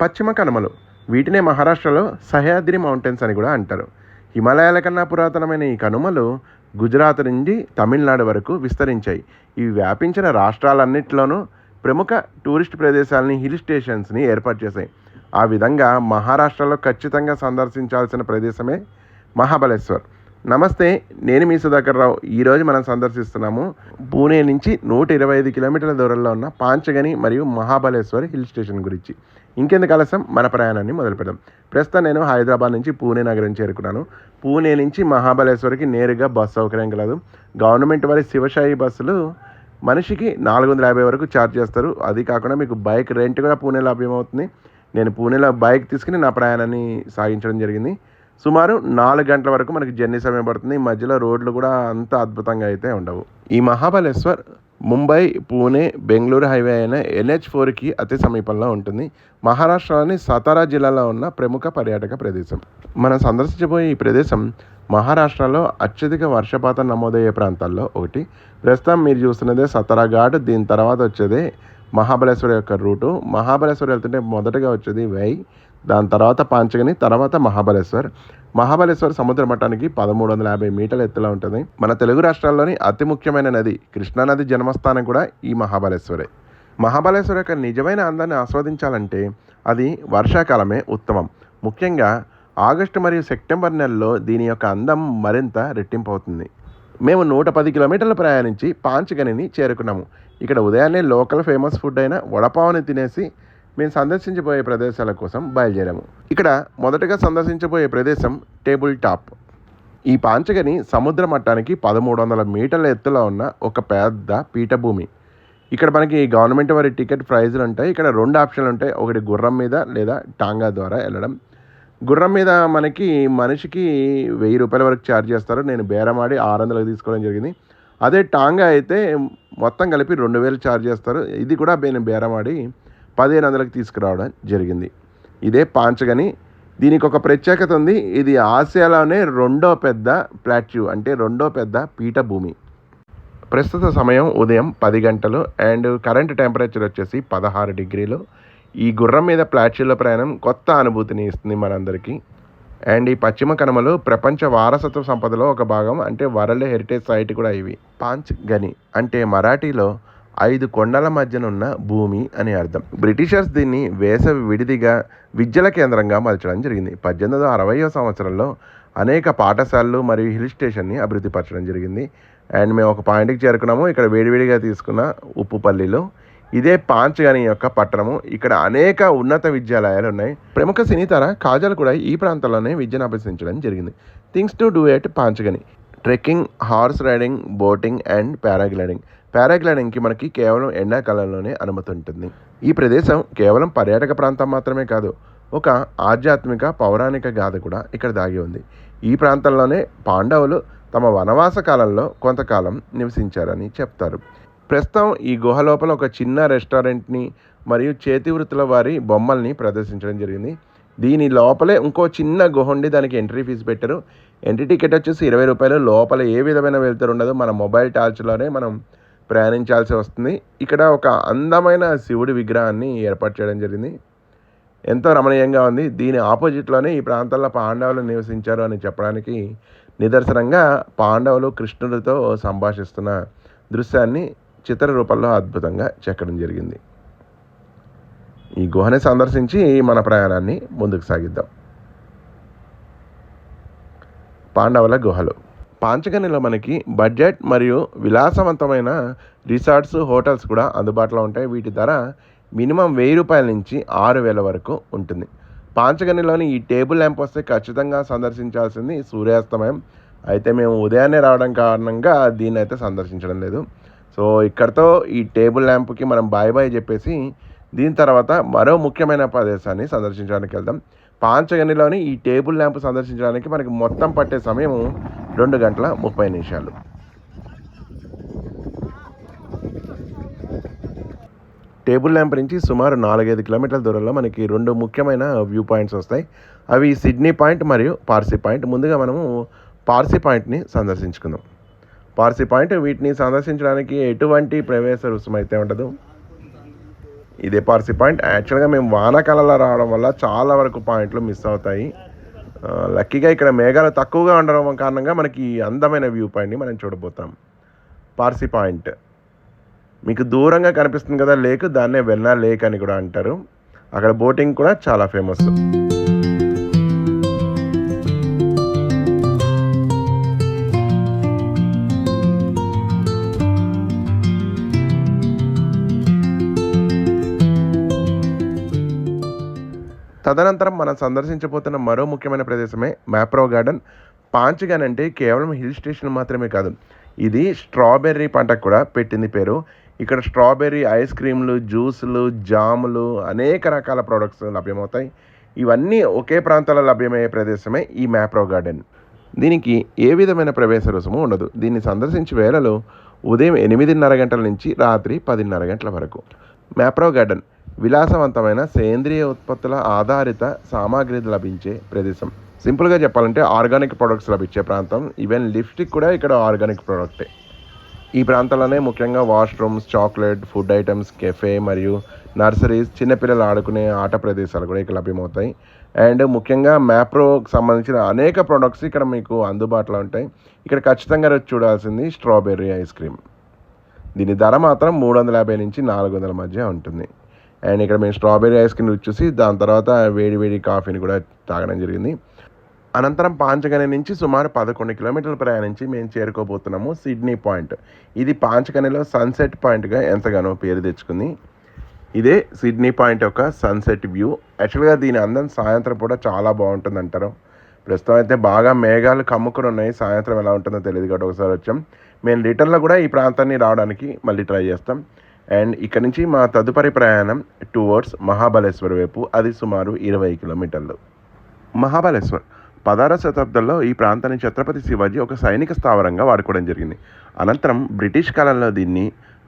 పశ్చిమ కనుమలు. వీటినే మహారాష్ట్రలో సహ్యాద్రి మౌంటైన్స్ అని కూడా అంటారు. హిమాలయాల కన్నా పురాతనమైన ఈ కనుమలు గుజరాత్ నుండి తమిళనాడు వరకు విస్తరించాయి. ఇవి వ్యాపించిన రాష్ట్రాలన్నింటిలోనూ ప్రముఖ టూరిస్ట్ ప్రదేశాలని, హిల్ స్టేషన్స్ని ఏర్పాటు చేశాయి. ఆ విధంగా మహారాష్ట్రలో ఖచ్చితంగా సందర్శించాల్సిన ప్రదేశమే మహాబలేశ్వర్. నమస్తే, నేను మీ సుధాకర్ రావు. ఈరోజు మనం సందర్శిస్తున్నాము పూణే నుంచి 125 కిలోమీటర్ల దూరంలో ఉన్న పాంచగని మరియు మహాబలేశ్వర్ హిల్ స్టేషన్ గురించి. ఇంకెందుకు ఆలస్యం, మన ప్రయాణాన్ని మొదలు పెడదాం. ప్రస్తుతం నేను హైదరాబాద్ నుంచి పూణే నగరం చేరుకున్నాను. పూణే నుంచి మహాబలేశ్వర్కి నేరుగా బస్ సౌకర్యం కలదు. గవర్నమెంట్ వారి శివశాయి బస్సులు మనిషికి 450 వరకు ఛార్జ్ చేస్తారు. అది కాకుండా మీకు బైక్ రెంట్ కూడా పూణేలో లభ్యమవుతుంది. నేను పూణేలో బైక్ తీసుకుని నా ప్రయాణాన్ని సాగించడం జరిగింది. సుమారు 4 గంటల వరకు మనకి జర్నీ సమయం పడుతుంది. ఈ మధ్యలో రోడ్లు కూడా అంత అద్భుతంగా అయితే ఉండవు. ఈ మహాబలేశ్వర్ ముంబై, పూణే, బెంగళూరు హైవే అయిన NH4కి అతి సమీపంలో ఉంటుంది. మహారాష్ట్రలోని సతారా జిల్లాలో ఉన్న ప్రముఖ పర్యాటక ప్రదేశం. మనం సందర్శించబోయే ఈ ప్రదేశం మహారాష్ట్రలో అత్యధిక వర్షపాతం నమోదయ్యే ప్రాంతాల్లో ఒకటి. ప్రస్తుతం మీరు చూస్తున్నదే సతారా ఘాట్. దీని తర్వాత వచ్చేదే మహాబలేశ్వర్ యొక్క రూటు. మహాబలేశ్వర్ వెళ్తుంటే మొదటగా వచ్చేది వై, దాని తర్వాత పాంచగని, తర్వాత మహాబలేశ్వర్. మహాబలేశ్వర్ సముద్ర మట్టానికి 1350 మీటర్ల ఎత్తులో ఉంటుంది. మన తెలుగు రాష్ట్రాల్లోని అతి ముఖ్యమైన నది కృష్ణానది జన్మస్థానం కూడా ఈ మహాబలేశ్వరే. మహాబలేశ్వర్ యొక్క నిజమైన అందాన్ని ఆస్వాదించాలంటే అది వర్షాకాలమే ఉత్తమం. ముఖ్యంగా ఆగస్టు మరియు సెప్టెంబర్ నెలలో దీని యొక్క అందం మరింత రెట్టింపు అవుతుంది. మేము 110 కిలోమీటర్లు ప్రయాణించి పాంచగనిని చేరుకున్నాము. ఇక్కడ ఉదయాన్నే లోకల్ ఫేమస్ ఫుడ్ అయిన వడపావుని తినేసి మేము సందర్శించబోయే ప్రదేశాల కోసం బయలుదేరాము. ఇక్కడ మొదటగా సందర్శించబోయే ప్రదేశం టేబుల్ టాప్. ఈ పాంచగని సముద్ర మట్టానికి 1300 మీటర్ల ఎత్తులో ఉన్న ఒక పెద్ద పీఠభూమి. ఇక్కడ మనకి గవర్నమెంట్ వారి టికెట్ ప్రైజులు ఉంటాయి. ఇక్కడ 2 ఆప్షన్లు ఉంటాయి. ఒకటి గుర్రం మీద లేదా టాంగా ద్వారా వెళ్ళడం. గుర్రం మీద మనకి మనిషికి 1000 రూపాయల వరకు ఛార్జ్ చేస్తారు. నేను బేరమాడి 600కి తీసుకోవడం జరిగింది. అదే టాంగా అయితే మొత్తం కలిపి 2000 ఛార్జ్ చేస్తారు. ఇది కూడా నేను బేరమాడి 1500కి తీసుకురావడం జరిగింది. ఇదే పాంచగని. దీనికి ఒక ప్రత్యేకత ఉంది. ఇది ఆసియాలోనే రెండో పెద్ద ప్లాట్యూ, అంటే రెండో పెద్ద పీఠభూమి. ప్రస్తుత సమయం ఉదయం 10 గంటలు అండ్ కరెంట్ టెంపరేచర్ వచ్చేసి 16 డిగ్రీలు. ఈ గుర్రం మీద ప్లాట్యూలో ప్రయాణం కొత్త అనుభూతిని ఇస్తుంది మనందరికీ. అండ్ ఈ పశ్చిమ కనుమలు ప్రపంచ వారసత్వ సంపదలో ఒక భాగం, అంటే వరల్డ్ హెరిటేజ్ సైట్ కూడా ఇవి. పాంచగని అంటే మరాఠీలో 5 కొండల మధ్యనున్న భూమి అని అర్థం. బ్రిటిషర్స్ దీన్ని వేసవి విడిదిగా విద్యల కేంద్రంగా మలచడం జరిగింది. 1860వ సంవత్సరంలో అనేక పాఠశాలలు మరియు హిల్ స్టేషన్ని అభివృద్ధి పరచడం జరిగింది. అండ్ మేము ఒక పాయింట్కి చేరుకున్నాము. ఇక్కడ వేడివేడిగా తీసుకున్న ఉప్పుపల్లిలో ఇదే పాంచగని యొక్క పట్టణము. ఇక్కడ అనేక ఉన్నత విద్యాలయాలు ఉన్నాయి. ప్రముఖ సినీతార కాజల్ కూడా ఈ ప్రాంతంలోనే విద్యను అభ్యసించడం జరిగింది. Things to do at Panchgani: trekking, horse riding, boating and paragliding. పారాగ్లైడింగ్కి మనకి కేవలం ఎండాకాలంలోనే అనుమతి ఉంటుంది. ఈ ప్రదేశం కేవలం పర్యాటక ప్రాంతం మాత్రమే కాదు, ఒక ఆధ్యాత్మిక పౌరాణిక గాథ కూడా ఇక్కడ దాగి ఉంది. ఈ ప్రాంతంలోనే పాండవులు తమ వనవాస కాలంలో కొంతకాలం నివసించారని చెప్తారు. ప్రస్తుతం ఈ గుహ లోపల ఒక చిన్న రెస్టారెంట్ని మరియు చేతి వృత్తుల వారి బొమ్మల్ని ప్రదర్శించడం జరిగింది. దీని లోపలే ఇంకో చిన్న గుహ ఉండి దానికి ఎంట్రీ ఫీజు పెట్టారు. ఎంట్రీ టికెట్ వచ్చేసి 20 రూపాయలు. లోపల ఏ విధమైన వెళ్తారు ఉండదు. మన మొబైల్ టార్చ్లోనే మనం ప్రయాణించాల్సి వస్తుంది. ఇక్కడ ఒక అందమైన శివుడి విగ్రహాన్ని ఏర్పాటు చేయడం జరిగింది. ఎంతో రమణీయంగా ఉంది. దీని ఆపోజిట్లోనే ఈ ప్రాంతంలో పాండవులు నివసించారు అని చెప్పడానికి నిదర్శనంగా పాండవులు కృష్ణుడితో సంభాషిస్తున్న దృశ్యాన్ని చిత్ర రూపంలో అద్భుతంగా చెక్కడం జరిగింది. ఈ గుహని సందర్శించి మన ప్రయాణాన్ని ముందుకు సాగిద్దాం. పాండవుల గుహలు. పాంచగనిలో మనకి బడ్జెట్ మరియు విలాసవంతమైన రిసార్ట్స్, హోటల్స్ కూడా అందుబాటులో ఉంటాయి. వీటి ధర మినిమం 1000 రూపాయల నుంచి 6000 వరకు ఉంటుంది. పాంచగనిలోని ఈ టేబుల్ ల్యాంప్ వస్తే ఖచ్చితంగా సందర్శించాల్సింది సూర్యాస్తమయం. అయితే మేము ఉదయాన్నే రావడం కారణంగా దీన్ని అయితే సందర్శించడం లేదు. సో ఇక్కడతో ఈ టేబుల్ ల్యాంప్కి మనం బాయ్ బాయ్ చెప్పేసి దీని తర్వాత మరో ముఖ్యమైన ప్రదేశాన్ని సందర్శించడానికి వెళ్దాం. పాంచగనిలోని ఈ టేబుల్ ల్యాంప్ సందర్శించడానికి మనకి మొత్తం పట్టే సమయం 2 గంటల 30 నిమిషాలు. టేబుల్ ల్యాంప్ నుంచి సుమారు 4-5 కిలోమీటర్ల దూరంలో మనకి 2 ముఖ్యమైన వ్యూ పాయింట్స్ వస్తాయి. అవి సిడ్నీ పాయింట్ మరియు పార్సీ పాయింట్. ముందుగా మనము పార్సీ పాయింట్ని సందర్శించుకుందాం. పార్సీ పాయింట్, వీటిని సందర్శించడానికి ఎటువంటి ప్రవేశ రుసుము అయితే ఉండదు. ఇదే పార్సీ పాయింట్. యాక్చువల్గా మేము వానాకాలంలో రావడం వల్ల చాలా వరకు పాయింట్లు మిస్ అవుతాయి. లక్కీగా ఇక్కడ మేఘాలు తక్కువగా ఉండడం కారణంగా మనకి అందమైన వ్యూ పాయింట్ని మనం చూడబోతాం. పార్సీ పాయింట్ మీకు దూరంగా కనిపిస్తుంది కదా లేక్, దాన్నే వెన్నా లేక్ అని కూడా అంటారు. అక్కడ బోటింగ్ కూడా చాలా ఫేమస్. తదనంతరం మనం సందర్శించబోతున్న మరో ముఖ్యమైన ప్రదేశమే మ్యాప్రో గార్డెన్. పాంచగాన్ అంటే కేవలం హిల్ స్టేషన్ మాత్రమే కాదు, ఇది స్ట్రాబెర్రీ పంటకు కూడా పెట్టింది పేరు. ఇక్కడ స్ట్రాబెర్రీ ఐస్ క్రీమ్లు, జ్యూసులు, జాములు, అనేక రకాల ప్రోడక్ట్స్ లభ్యమవుతాయి. ఇవన్నీ ఒకే ప్రాంతాల్లో లభ్యమయ్యే ప్రదేశమే ఈ మ్యాప్రో గార్డెన్. దీనికి ఏ విధమైన ప్రవేశ రుసుము ఉండదు. దీన్ని సందర్శించే వేళలో ఉదయం 8:30 గంటల నుంచి రాత్రి 10:30 గంటల వరకు. మ్యాప్రో గార్డెన్ విలాసవంతమైన సేంద్రియ ఉత్పత్తుల ఆధారిత సామాగ్రి లభించే ప్రదేశం. సింపుల్గా చెప్పాలంటే ఆర్గానిక్ ప్రొడక్ట్స్ లభించే ప్రాంతం. ఈవెన్ లిప్స్టిక్ కూడా ఇక్కడ ఆర్గానిక్ ప్రోడక్టే. ఈ ప్రాంతాల్లోనే ముఖ్యంగా washrooms, chocolate, food items, cafe మరియు నర్సరీస్, చిన్నపిల్లలు ఆడుకునే ఆట ప్రదేశాలు కూడా ఇక్కడ లభ్యమవుతాయి. అండ్ ముఖ్యంగా మ్యాప్రోకి సంబంధించిన అనేక ప్రొడక్ట్స్ ఇక్కడ మీకు అందుబాటులో ఉంటాయి. ఇక్కడ ఖచ్చితంగా రుచి చూడాల్సింది స్ట్రాబెర్రీ ఐస్ క్రీమ్. దీని ధర మాత్రం 350 నుంచి 400 మధ్య ఉంటుంది. అండ్ ఇక్కడ మేము స్ట్రాబెర్రీ ఐస్ క్రీమ్ రుచి చూసి దాని తర్వాత వేడి కాఫీని కూడా తాగడం జరిగింది. అనంతరం పాంచగని నుంచి సుమారు 11 కిలోమీటర్లు ప్రయాణించి మేము చేరుకోబోతున్నాము సిడ్నీ పాయింట్. ఇది పాంచగనిలో సన్సెట్ పాయింట్గా ఎంతగానో పేరు తెచ్చుకుంది. ఇదే సిడ్నీ పాయింట్ యొక్క సన్సెట్ వ్యూ. యాక్చువల్గా దీని అందం సాయంత్రం కూడా చాలా బాగుంటుంది అంటారు. ప్రస్తుతం అయితే బాగా మేఘాలు కమ్ముకుని ఉన్నాయి, సాయంత్రం ఎలా ఉంటుందో తెలియదు కాబట్టి ఒకసారి వచ్చాం. మేము రిటర్న్లో కూడా ఈ ప్రాంతాన్ని రావడానికి మళ్ళీ ట్రై చేస్తాం. అండ్ ఇక్కడ నుంచి మా తదుపరి ప్రయాణం టువర్డ్స్ మహాబలేశ్వర్ వైపు. అది సుమారు 20 కిలోమీటర్లు. మహాబలేశ్వర్ 16వ శతాబ్దంలో ఈ ప్రాంతాన్ని ఛత్రపతి శివాజీ ఒక సైనిక స్థావరంగా వాడుకోవడం జరిగింది. అనంతరం బ్రిటిష్ కాలంలో దీన్ని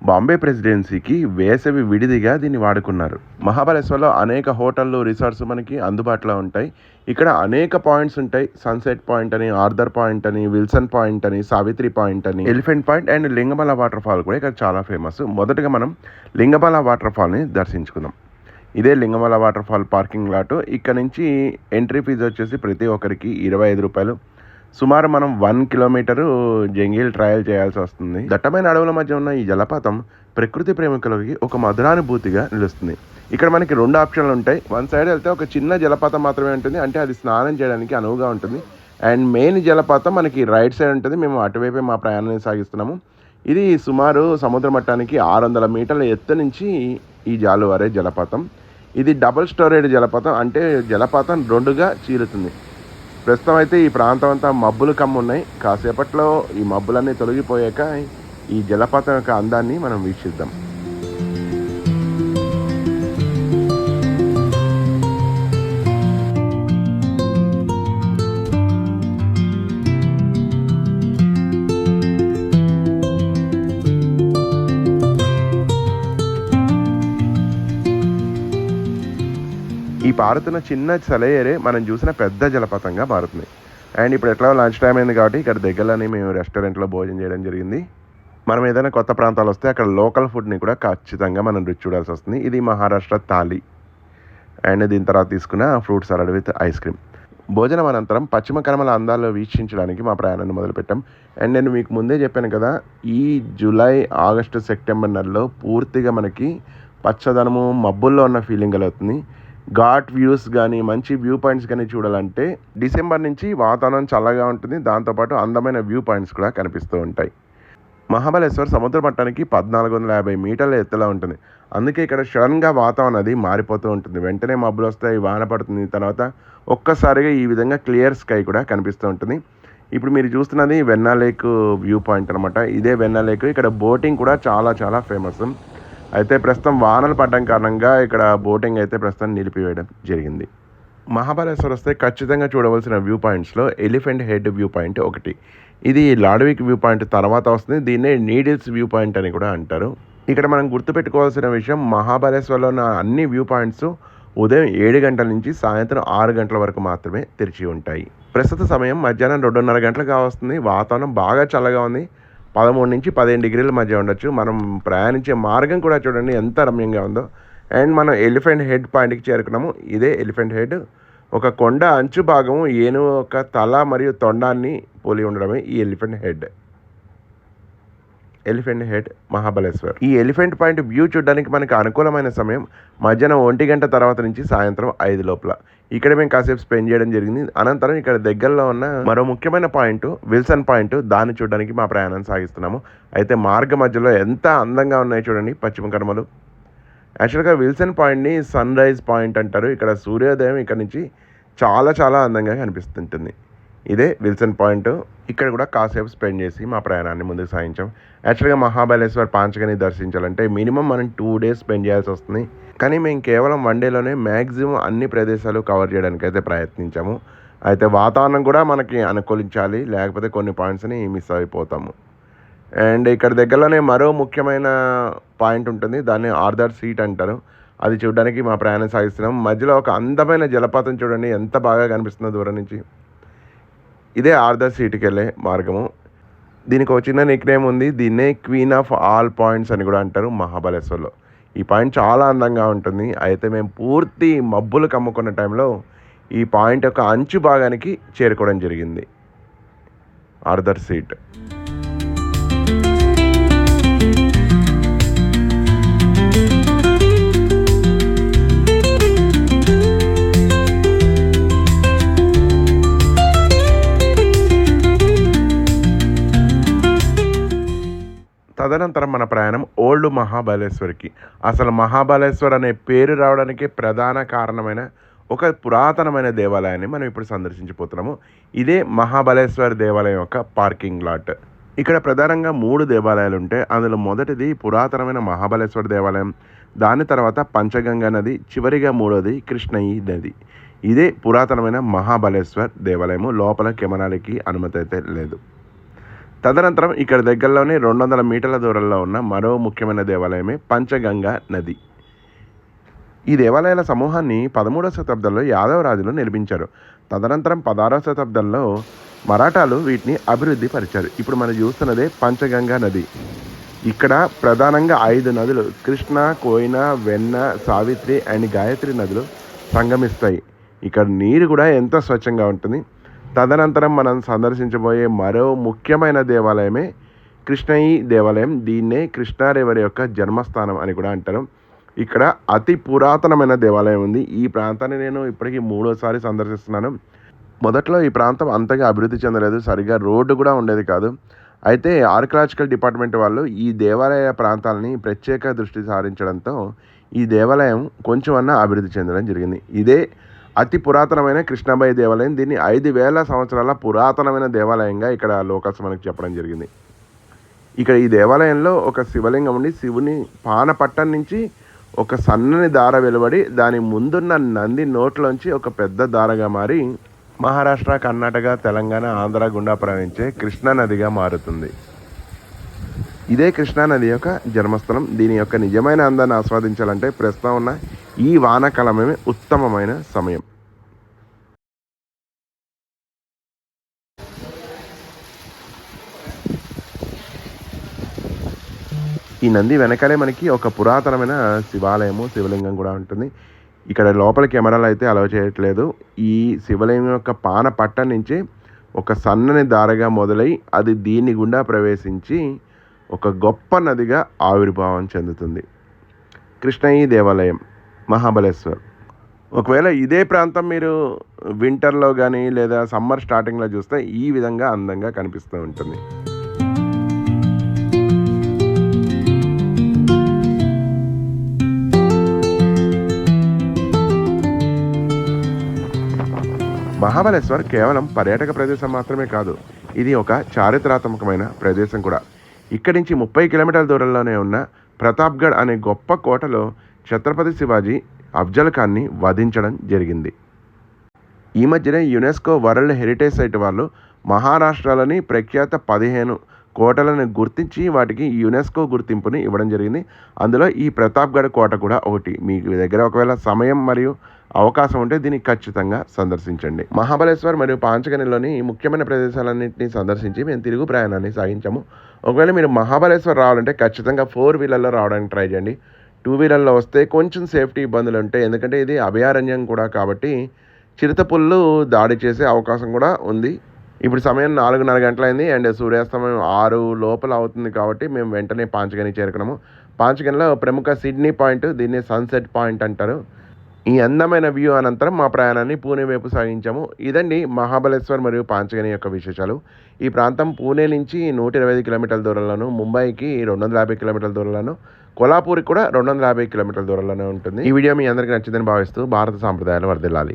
బాంబే ప్రెసిడెన్సీకి వేసవి విడిదిగా దీన్ని వాడుకున్నారు. మహాబలేశ్వర్లో అనేక హోటళ్ళు, రిసార్ట్స్ మనకి అందుబాటులో ఉంటాయి. ఇక్కడ అనేక పాయింట్స్ ఉంటాయి. సన్సెట్ పాయింట్ అని, ఆర్థర్ పాయింట్ అని, విల్సన్ పాయింట్ అని, సావిత్రి పాయింట్ అని, elephant point and Lingmala waterfall కూడా ఇక్కడ చాలా ఫేమస్. మొదటగా మనం లింగమల వాటర్ ఫాల్ని దర్శించుకుందాం. ఇదే లింగమల వాటర్ ఫాల్ పార్కింగ్ లాట్. ఇక్కడ నుంచి ఎంట్రీ ఫీజు వచ్చేసి ప్రతి ఒక్కరికి 25 రూపాయలు. సుమారు మనం 1 కిలోమీటరు జంగిల్ ట్రయల్ చేయాల్సి వస్తుంది. దట్టమైన అడవుల మధ్య ఉన్న ఈ జలపాతం ప్రకృతి ప్రేమికులకి ఒక మధురానుభూతిగా నిలుస్తుంది. ఇక్కడ మనకి 2 ఆప్షన్లు ఉంటాయి. వన్ సైడ్ వెళ్తే ఒక చిన్న జలపాతం మాత్రమే ఉంటుంది, అంటే అది స్నానం చేయడానికి అనువుగా ఉంటుంది. అండ్ మెయిన్ జలపాతం మనకి రైట్ సైడ్ ఉంటుంది. మేము అటువైపే మా ప్రయాణాన్ని సాగిస్తున్నాము. ఇది సుమారు సముద్ర మట్టానికి 600 మీటర్ల ఎత్తు నుంచి ఈ జాలువారే జలపాతం. ఇది డబుల్ స్టోరేడ్ జలపాతం, అంటే జలపాతం 2గా చీలుతుంది. ప్రస్తుతం అయితే ఈ ప్రాంతం అంతా మబ్బులు కమ్మున్నాయి. కాసేపట్లో ఈ మబ్బులన్నీ తొలగిపోయాక ఈ జలపాతం యొక్క అందాన్ని మనం వీక్షిద్దాం. ఈ పారుతున్న చిన్న సెలయేరే మనం చూసిన పెద్ద జలపాతంగా మారుతుంది. అండ్ ఇప్పుడు ఎట్లా లంచ్ టైం అయింది కాబట్టి ఇక్కడ దగ్గరలోనే మేము రెస్టారెంట్లో భోజనం చేయడం జరిగింది. మనం ఏదైనా కొత్త ప్రాంతాలు వస్తే అక్కడ లోకల్ ఫుడ్ని కూడా ఖచ్చితంగా మనం రుచి చూడాల్సి వస్తుంది. ఇది మహారాష్ట్ర థాలీ. అండ్ దీని తర్వాత తీసుకున్న fruit salad with ice cream. భోజనం అనంతరం పశ్చిమ కనుమల అందాల్లో వీక్షించడానికి మా ప్రయాణాన్ని మొదలుపెట్టాం. అండ్ నేను మీకు ముందే చెప్పాను కదా, ఈ జూలై, ఆగస్టు, సెప్టెంబర్ నెలలో పూర్తిగా మనకి పచ్చదనము, మబ్బుల్లో ఉన్న ఫీలింగ్ కలుగుతుంది. ఘాట్ వ్యూస్ కానీ, మంచి వ్యూ పాయింట్స్ కానీ చూడాలంటే డిసెంబర్ నుంచి వాతావరణం చల్లగా ఉంటుంది. దాంతోపాటు అందమైన వ్యూ పాయింట్స్ కూడా కనిపిస్తూ ఉంటాయి. మహాబలేశ్వర్ సముద్ర మట్టానికి 1450 మీటర్ల ఎత్తులో ఉంటుంది. అందుకే ఇక్కడ సడన్గా వాతావరణం అది మారిపోతూ ఉంటుంది. వెంటనే మబ్బులు వస్తాయి, వాన పడుతుంది, తర్వాత ఒక్కసారిగా ఈ విధంగా క్లియర్ స్కై కూడా కనిపిస్తూ ఉంటుంది. ఇప్పుడు మీరు చూస్తున్నది వెన్నా లేక్ వ్యూ పాయింట్ అనమాట. ఇదే వెన్నా లేక్. ఇక్కడ బోటింగ్ కూడా చాలా ఫేమస్. అయితే ప్రస్తుతం వానలు పడడం కారణంగా ఇక్కడ బోటింగ్ అయితే ప్రస్తుతం నిలిపివేయడం జరిగింది. మహాబలేశ్వర్ వస్తే ఖచ్చితంగా చూడవలసిన వ్యూ పాయింట్స్లో ఎలిఫెంట్ హెడ్ వ్యూ పాయింట్ ఒకటి. ఇది లాడ్విక్ వ్యూ పాయింట్ తర్వాత వస్తుంది. దీన్నే నీడిల్స్ వ్యూ పాయింట్ అని కూడా అంటారు. ఇక్కడ మనం గుర్తుపెట్టుకోవాల్సిన విషయం, మహాబలేశ్వర్లో ఉన్న అన్ని వ్యూ పాయింట్స్ ఉదయం 7 గంటల నుంచి సాయంత్రం 6 గంటల వరకు మాత్రమే తెరిచి ఉంటాయి. ప్రస్తుత సమయం మధ్యాహ్నం 2:30 గంటలుగా వస్తుంది. వాతావరణం బాగా చల్లగా ఉంది. 13 నుంచి 15 డిగ్రీల మధ్య ఉండొచ్చు. మనం ప్రయాణించే మార్గం కూడా చూడండి ఎంత రమ్యంగా ఉందో. అండ్ మనం ఎలిఫెంట్ హెడ్ పాయింట్కి చేరుకున్నాము. ఇదే ఎలిఫెంట్ హెడ్. ఒక కొండ అంచు భాగము ఏనుగు యొక్క తల మరియు తొండాన్ని పోలి ఉండడమే ఈ ఎలిఫెంట్ హెడ్ మహాబలేశ్వర్. ఈ ఎలిఫెంట్ పాయింట్ వ్యూ చూడడానికి మనకు అనుకూలమైన సమయం మధ్యాహ్నం 1 గంట తర్వాత నుంచి సాయంత్రం 5 లోపల. ఇక్కడ మేము కాసేపు స్పెండ్ చేయడం జరిగింది. అనంతరం ఇక్కడ దగ్గరలో ఉన్న మరో ముఖ్యమైన పాయింట్ విల్సన్ పాయింట్, దాన్ని చూడడానికి మా ప్రయాణం సాగిస్తున్నాము. అయితే మార్గ మధ్యలో ఎంత అందంగా ఉన్నాయి చూడండి పశ్చిమ కనుమలు. యాక్చువల్గా విల్సన్ పాయింట్ని సన్ రైజ్ పాయింట్ అంటారు. ఇక్కడ సూర్యోదయం ఇక్కడ నుంచి చాలా చాలా అందంగా కనిపిస్తుంటుంది. ఇదే విల్సన్ పాయింట్. ఇక్కడ కూడా కాసేపు స్పెండ్ చేసి మా ప్రయాణాన్ని ముందుకు సాగించాం. యాక్చువల్గా మహాబలేశ్వర్ పాంచగని దర్శించాలంటే మినిమం మనం 2 days స్పెండ్ చేయాల్సి వస్తుంది. కానీ మేము కేవలం 1 dayలోనే మ్యాక్సిమం అన్ని ప్రదేశాలు కవర్ చేయడానికి అయితే ప్రయత్నించాము. అయితే వాతావరణం కూడా మనకి అనుకూలించాలి, లేకపోతే కొన్ని పాయింట్స్ని మిస్ అయిపోతాము. అండ్ ఇక్కడ దగ్గరలోనే మరో ముఖ్యమైన పాయింట్ ఉంటుంది, దాన్ని ఆర్థర్ సీట్ అంటారు. అది చూడడానికి మా ప్రయాణం సాగిస్తున్నాం. మధ్యలో ఒక అందమైన జలపాతం చూడండి ఎంత బాగా కనిపిస్తుందో దూరం నుంచి. ఇదే ఆర్థర్ సీట్కి వెళ్ళే మార్గము. దీనికి ఒక చిన్న నిక్నేమ్ ఉంది, దీన్నే క్వీన్ ఆఫ్ ఆల్ పాయింట్స్ అని కూడా అంటారు మహాబలేశ్వర్లో. ఈ పాయింట్ చాలా అందంగా ఉంటుంది. అయితే మేము పూర్తి మబ్బులు కమ్ముకున్న టైంలో ఈ పాయింట్ యొక్క అంచు భాగానికి చేరుకోవడం జరిగింది, ఆర్థర్ సీట్. తదనంతరం మన ప్రయాణం ఓల్డ్ మహాబలేశ్వర్కి. అసలు మహాబలేశ్వర్ అనే పేరు రావడానికి ప్రధాన కారణమైన ఒక పురాతనమైన దేవాలయాన్ని మనం ఇప్పుడు సందర్శించిపోతున్నాము. ఇదే మహాబలేశ్వర్ దేవాలయం యొక్క పార్కింగ్ లాట్. ఇక్కడ ప్రధానంగా 3 దేవాలయాలు ఉంటాయి. అందులో మొదటిది పురాతనమైన మహాబలేశ్వర్ దేవాలయం, దాని తర్వాత పంచగంగా నది, చివరిగా 3వది కృష్ణయి నది. ఇదే పురాతనమైన మహాబలేశ్వర్ దేవాలయము. లోపల కెమెరాలకి అనుమతి అయితే లేదు. తదనంతరం ఇక్కడ దగ్గరలోనే 200 మీటర్ల దూరంలో ఉన్న మరో ముఖ్యమైన దేవాలయమే పంచగంగా నది. ఈ దేవాలయాల సమూహాన్ని 13వ శతాబ్దంలో యాదవ రాజులు నిర్మించారు. తదనంతరం 16వ శతాబ్దంలో మరాఠాలు వీటిని అభివృద్ధి పరిచారు. ఇప్పుడు మనం చూస్తున్నదే పంచగంగా నది. ఇక్కడ ప్రధానంగా 5 నదులు కృష్ణ, కోయిన, వెన్న, సావిత్రి అండ్ గాయత్రి నదులు సంగమిస్తాయి. ఇక్కడ నీరు కూడా ఎంతో స్వచ్ఛంగా ఉంటుంది. తదనంతరం మనం సందర్శించబోయే మరో ముఖ్యమైన దేవాలయమే కృష్ణయి దేవాలయం. దీన్నే కృష్ణాదేవరి యొక్క జన్మస్థానం అని కూడా అంటారు. ఇక్కడ అతి పురాతనమైన దేవాలయం ఉంది. ఈ ప్రాంతాన్ని నేను ఇప్పటికీ 3వసారి సందర్శిస్తున్నాను. మొదట్లో ఈ ప్రాంతం అంతగా అభివృద్ధి చెందలేదు, సరిగ్గా రోడ్డు కూడా ఉండేది కాదు. అయితే ఆర్కియలాజికల్ డిపార్ట్మెంట్ వాళ్ళు ఈ దేవాలయ ప్రాంతాలని ప్రత్యేక దృష్టి సారించడంతో ఈ దేవాలయం కొంచెం అన్నా అభివృద్ధి చెందడం జరిగింది. ఇదే అతి పురాతనమైన కృష్ణాబాయి దేవాలయం. దీన్ని 5000 సంవత్సరాల పురాతనమైన దేవాలయంగా ఇక్కడ లోకల్స్ మనకు చెప్పడం జరిగింది. ఇక్కడ ఈ దేవాలయంలో ఒక శివలింగం ఉండి శివుని పానపట్టం నుంచి ఒక సన్నని దార వెలువడి దాని ముందున్న నంది నోట్లోంచి ఒక పెద్ద దారగా మారి మహారాష్ట్ర, కర్ణాటక, తెలంగాణ, ఆంధ్ర గుండా ప్రవహించే కృష్ణానదిగా మారుతుంది. ఇదే కృష్ణానది యొక్క జన్మస్థలం. దీని యొక్క నిజమైన అందాన్ని ఆస్వాదించాలంటే ప్రస్తుతం ఉన్న ఈ వానాకాలమే ఉత్తమమైన సమయం. ఈ నంది వెనకాలే మనకి ఒక పురాతనమైన శివలింగం కూడా ఉంటుంది. ఇక్కడ లోపల కెమెరాలు అయితే అలౌ చేయట్లేదు. ఈ శివలింగం యొక్క పాన పట్టం నుంచి ఒక సన్నని దారగా మొదలై అది దీని గుండా ప్రవేశించి ఒక గొప్ప నదిగా ఆవిర్భావం చెందుతుంది. కృష్ణయి దేవాలయం మహాబలేశ్వర్. ఒకవేళ ఇదే ప్రాంతం మీరు వింటర్లో కానీ లేదా సమ్మర్ స్టార్టింగ్లో చూస్తే ఈ విధంగా అందంగా కనిపిస్తూ ఉంటుంది. మహాబలేశ్వర్ కేవలం పర్యాటక ప్రదేశం మాత్రమే కాదు, ఇది ఒక చారిత్రాత్మకమైన ప్రదేశం కూడా. ఇక్కడి నుంచి 30 కిలోమీటర్ల దూరంలోనే ఉన్న ప్రతాప్గఢ్ అనే గొప్ప కోటలో ఛత్రపతి శివాజీ అఫ్జల్ ఖాన్ని వధించడం జరిగింది. ఈ మధ్యనే యునెస్కో వరల్డ్ హెరిటేజ్ సైట్ వాళ్ళు మహారాష్ట్రలోని ప్రఖ్యాత 15 కోటలను గుర్తించి వాటికి యునెస్కో గుర్తింపుని ఇవ్వడం జరిగింది. అందులో ఈ ప్రతాప్గఢ్ కోట కూడా ఒకటి. మీ దగ్గర ఒకవేళ సమయం మరియు అవకాశం ఉంటే దీన్ని ఖచ్చితంగా సందర్శించండి. మహాబలేశ్వర్ మరియు పాంచగనిలోని ముఖ్యమైన ప్రదేశాలన్నింటినీ సందర్శించి మేము తిరుగు ప్రయాణాన్ని సాగించాము. ఒకవేళ మీరు మహాబలేశ్వర్ రావాలంటే ఖచ్చితంగా 4 వీలర్లో రావడానికి ట్రై చేయండి. టూ వీలర్లో వస్తే కొంచెం సేఫ్టీ ఇబ్బందులు ఉంటాయి. ఎందుకంటే ఇది అభయారణ్యం కూడా కాబట్టి చిరుతపుళ్ళు దాడి చేసే అవకాశం కూడా ఉంది. ఇప్పుడు సమయం 4:30 గంటలైంది అండ్ సూర్యాస్తమయం 6 లోపల అవుతుంది కాబట్టి మేము వెంటనే పాంచగని చేరుకున్నాము. పాంచగనిలో ప్రముఖ సిడ్నీ పాయింట్, దీన్ని సన్సెట్ పాయింట్ అంటారు. ఈ అందమైన వ్యూ అనంతరం మా ప్రయాణాన్ని పూణే వైపు సాగించాము. ఇదండి మహాబలేశ్వర్ మరియు పాంచగని యొక్క విశేషాలు. ఈ ప్రాంతం పూణే నుంచి 125 కిలోమీటర్ల దూరంలోను, ముంబైకి 250 కిలోమీటర్ల దూరంలోను, కొల్హాపూర్కి కూడా 250 కిలోమీటర్ల దూరంలోనే ఉంటుంది. ఈ వీడియో మీ అందరికీ నచ్చిందని భావిస్తూ భారత సాంప్రదాయాలు వర్ధిల్లాలి.